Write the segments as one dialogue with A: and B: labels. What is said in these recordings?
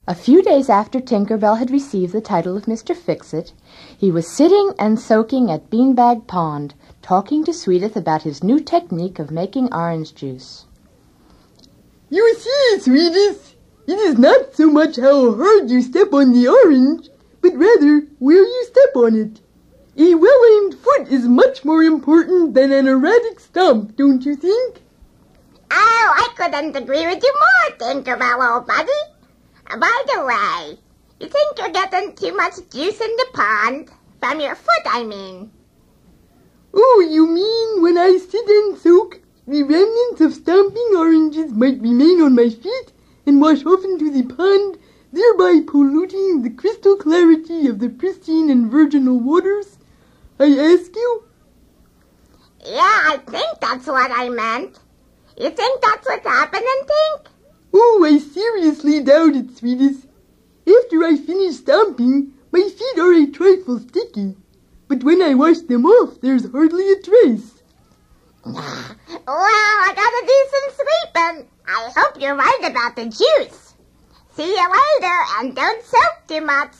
A: A few days after Tinker Bell had received the title of Mr. Fix-It, he was sitting and soaking at Beanbag Pond, talking to Swedith about his new technique of making orange juice.
B: You see, Swedith, it is not so much how hard you step on the orange, but rather where you step on it. A well-aimed foot is much more important than an erratic stomp, don't you think?
C: Oh, I couldn't agree with you more, Tinker Bell, old buddy. By the way, you think you're getting too much juice in the pond? From your foot, I mean.
B: Oh, you mean when I sit and soak, the remnants of stomping oranges might remain on my feet and wash off into the pond, thereby polluting the crystal clarity of the pristine and virginal waters? I ask you?
C: Yeah, I think that's what I meant. You think that's what's happening, Tink?
B: Oh, I seriously doubt it, Swedith. After I finish stomping, my feet are a trifle sticky. But when I wash them off, there's hardly a trace.
C: Well, I gotta do some sweeping. I hope you're right about the juice. See you later, and don't soak too much.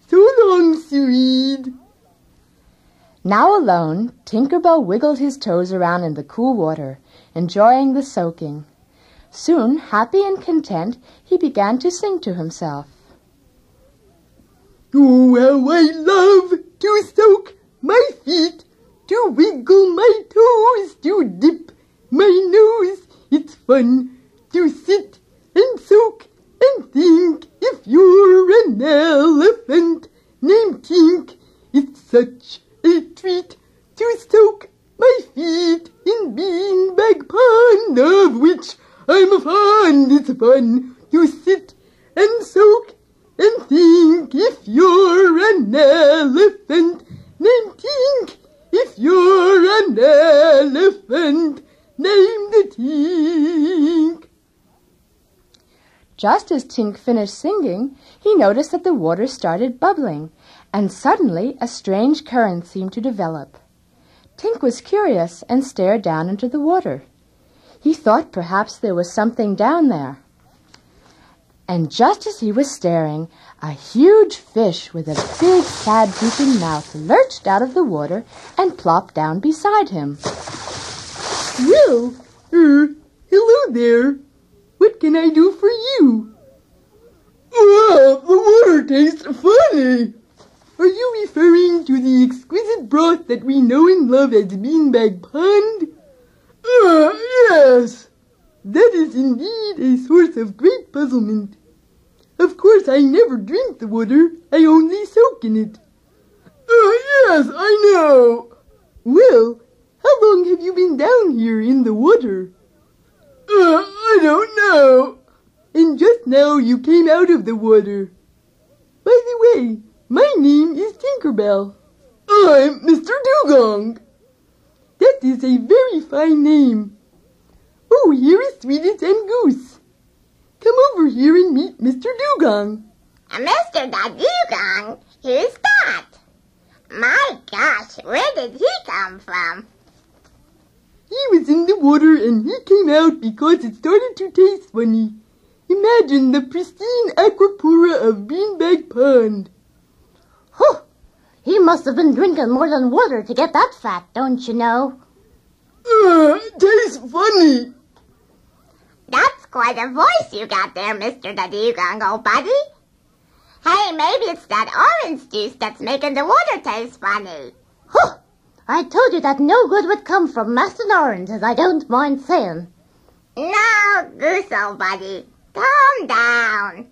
B: So long, Swede.
A: Now alone, Tinker Bell wiggled his toes around in the cool water, enjoying the soaking. Soon, happy and content, he began to sing to himself.
B: Oh, how I love to soak my feet, to wiggle my toes, to dip my nose. It's fun to sit and soak and think if you're an elephant named Tink. It's such a treat to soak my feet in Beanbag Pond, of which I'm fond. It's fun to sit and soak and think if you're an elephant named Tink. If you're an elephant named Tink.
A: Just as Tink finished singing, he noticed that the water started bubbling, and suddenly a strange current seemed to develop. Tink was curious and stared down into the water. He thought perhaps there was something down there. And just as he was staring, a huge fish with a big, sad, drooping mouth lurched out of the water and plopped down beside him.
B: Well, hello there. What can I do for you? Wow, the water tastes funny. Are you referring to the exquisite broth that we know and love as Beanbag Pond? Yes. That is indeed a source of great puzzlement. Of course, I never drink the water. I only soak in it. Yes, I know. Well, how long have you been down here in the water? I don't know. And just now you came out of the water. By the way, my name is Tinker Bell. I'm Mr. Dugong. That is a very fine name. Oh, here is Swedith and Goose. Come over here and meet Mr. Dugong.
C: Mr. Dugong? Who's that? My gosh, where did he come from?
B: He was in the water and he came out because it started to taste funny. Imagine the pristine aquapura of Beanbag Pond.
D: Huh! He must have been drinking more than water to get that fat, don't you know?
B: Tastes funny.
C: That's quite a voice you got there, Mr. Dugong, old buddy. Hey, maybe it's that orange juice that's making the water taste funny.
D: Huh! I told you that no good would come from masting oranges, I don't mind saying.
C: No, Goose, old buddy. Calm down.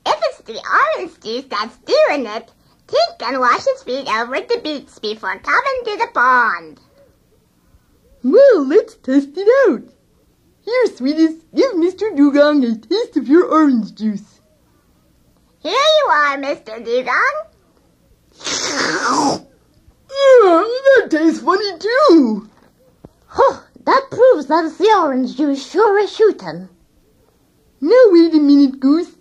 C: If it's the orange juice that's doing it, Tink can wash his feet over at the beach before coming to the pond.
B: Well, let's test it out. Here, Swedith, give Mr. Dugong a taste of your orange juice.
C: Here you are, Mr. Dugong.
B: That tastes funny too.
D: Huh, that proves that the orange juice sure is shooting.
B: Now wait a minute, Goose.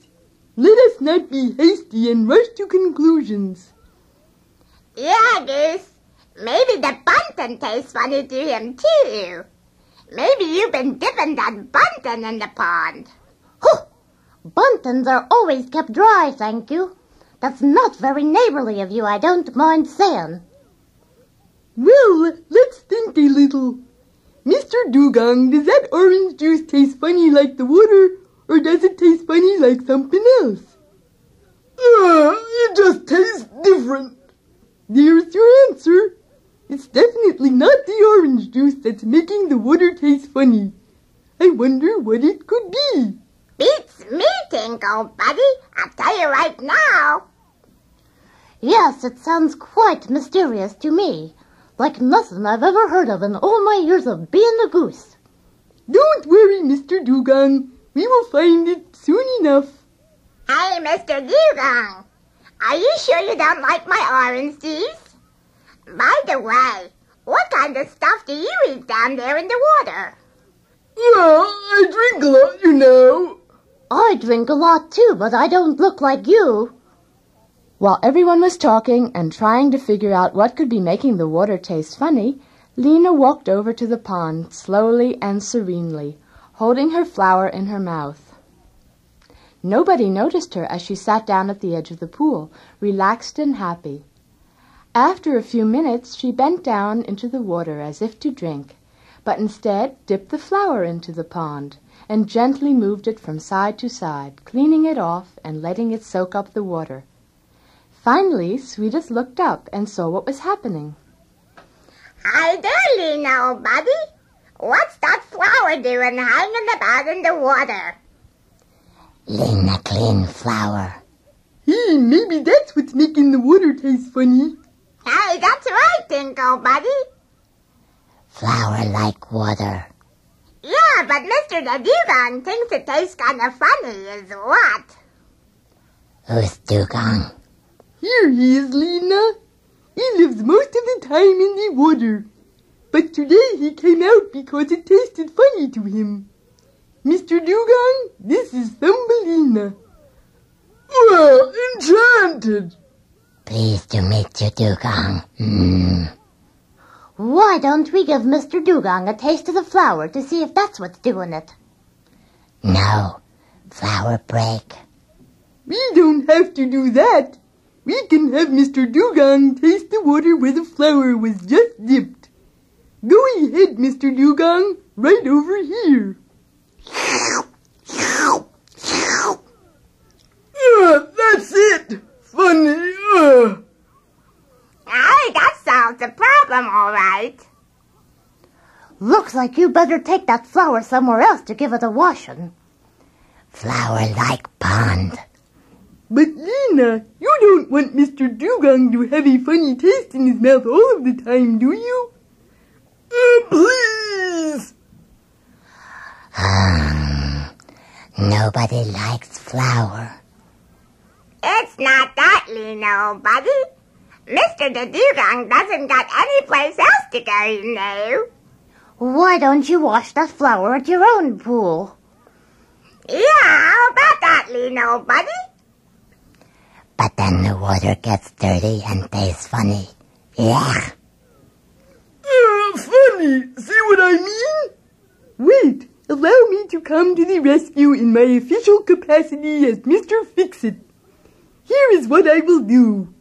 B: Let us not be hasty and rush to conclusions.
C: Yeah, Goose. Maybe the bunting tastes funny to him too. Maybe you've been dipping that bunting in the pond.
D: Huh! Bunting fountains are always kept dry, thank you. That's not very neighborly of you, I don't mind saying.
B: Well, let's think a little. Mr. Dugong, does that orange juice taste funny like the water, or does it taste funny like something else? It just tastes different. There's your answer. It's definitely not the orange juice that's making the water taste funny. I wonder what it could be.
C: Beats me, Tinkle, buddy. I'll tell you right now.
D: Yes, it sounds quite mysterious to me. Like nothing I've ever heard of in all my years of being a goose.
B: Don't worry, Mr. Dugong. We will find it soon enough.
C: Hey, Mr. Dugong. Are you sure you don't like my orange juice? By the way, what kind of stuff do you eat down there in the water?
B: Well, I drink a lot, you know.
D: I drink a lot too, but I don't look like you.
A: While everyone was talking and trying to figure out what could be making the water taste funny, Lena walked over to the pond slowly and serenely, holding her flower in her mouth. Nobody noticed her as she sat down at the edge of the pool, relaxed and happy. After a few minutes, she bent down into the water as if to drink, but instead dipped the flower into the pond and gently moved it from side to side, cleaning it off and letting it soak up the water. Finally, Swedith looked up and saw what was happening.
C: Hi there, Lena, old buddy. What's that flower doing hanging about in the water?
E: Lena clean flower.
B: Hey, maybe that's what's making the water taste funny.
C: Hey, that's right, Tinkle, buddy.
E: Flower like water.
C: Yeah, but Mr. Dugong thinks it tastes kind of funny, is what?
E: Who's Dugong?
B: Here he is, Lena. He lives most of the time in the water. But today he came out because it tasted funny to him. Mr. Dugong, this is Thumbelina. Well, enchanted.
E: Pleased to meet you, Dugong.
D: Why don't we give Mr. Dugong a taste of the flower to see if that's what's doing it?
E: No, flower break.
B: We don't have to do that. We can have Mr. Dugong taste the water where the flower was just dipped. Go ahead, Mr. Dugong, right over here. That's it. Funny.
C: Hey, that solves the problem, all right.
D: Looks like you better take that flower somewhere else to give it a washing.
E: Flower like pond.
B: But Lena, you don't want Mr. Dugong to have a funny taste in his mouth all of the time, do you? Please!
E: Nobody likes flower.
C: It's not that, Lena, old buddy. Mr. Dugong doesn't got any place else to go, you know.
D: Why don't you wash that flower at your own pool?
C: Yeah, how about that, Lena, old buddy?
E: But then the water gets dirty and tastes funny. Yeah.
B: Funny, see what I mean? Wait, allow me to come to the rescue in my official capacity as Mr. Fix-It. Here is what I will do.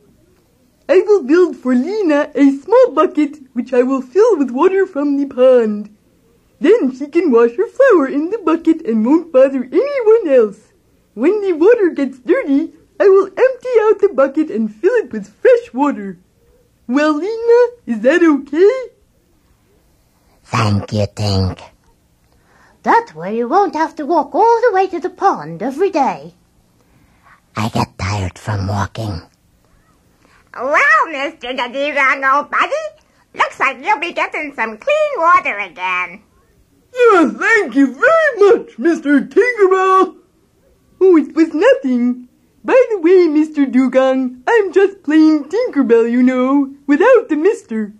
B: I will build for Lena a small bucket which I will fill with water from the pond. Then she can wash her flower in the bucket and won't bother anyone else. When the water gets dirty, I will empty out the bucket and fill it with fresh water. Well, Lena, is that okay?
E: Thank you, Tink.
D: That way you won't have to walk all the way to the pond every day.
E: I get tired from walking.
C: Well, Mr. Dugong, old buddy, looks like you'll be getting some clean water again.
B: Thank you very much, Mr. Tinkerbell. Oh, it was nothing. By the way, Mr. Dugong, I'm just plain Tinkerbell, you know, without the mister.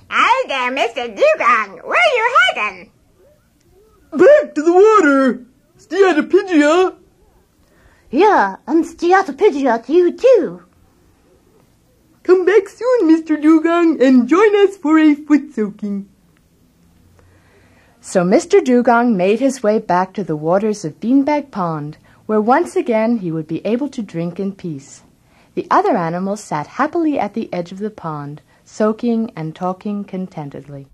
C: Hey there, Mr. Dugong, where are you heading?
B: Back to the water. Steatopigia.
D: Yeah, and steatopigia to you too.
B: Come back soon, Mr. Dugong, and join us for a foot soaking.
A: So Mr. Dugong made his way back to the waters of Beanbag Pond, where once again he would be able to drink in peace. The other animals sat happily at the edge of the pond, soaking and talking contentedly.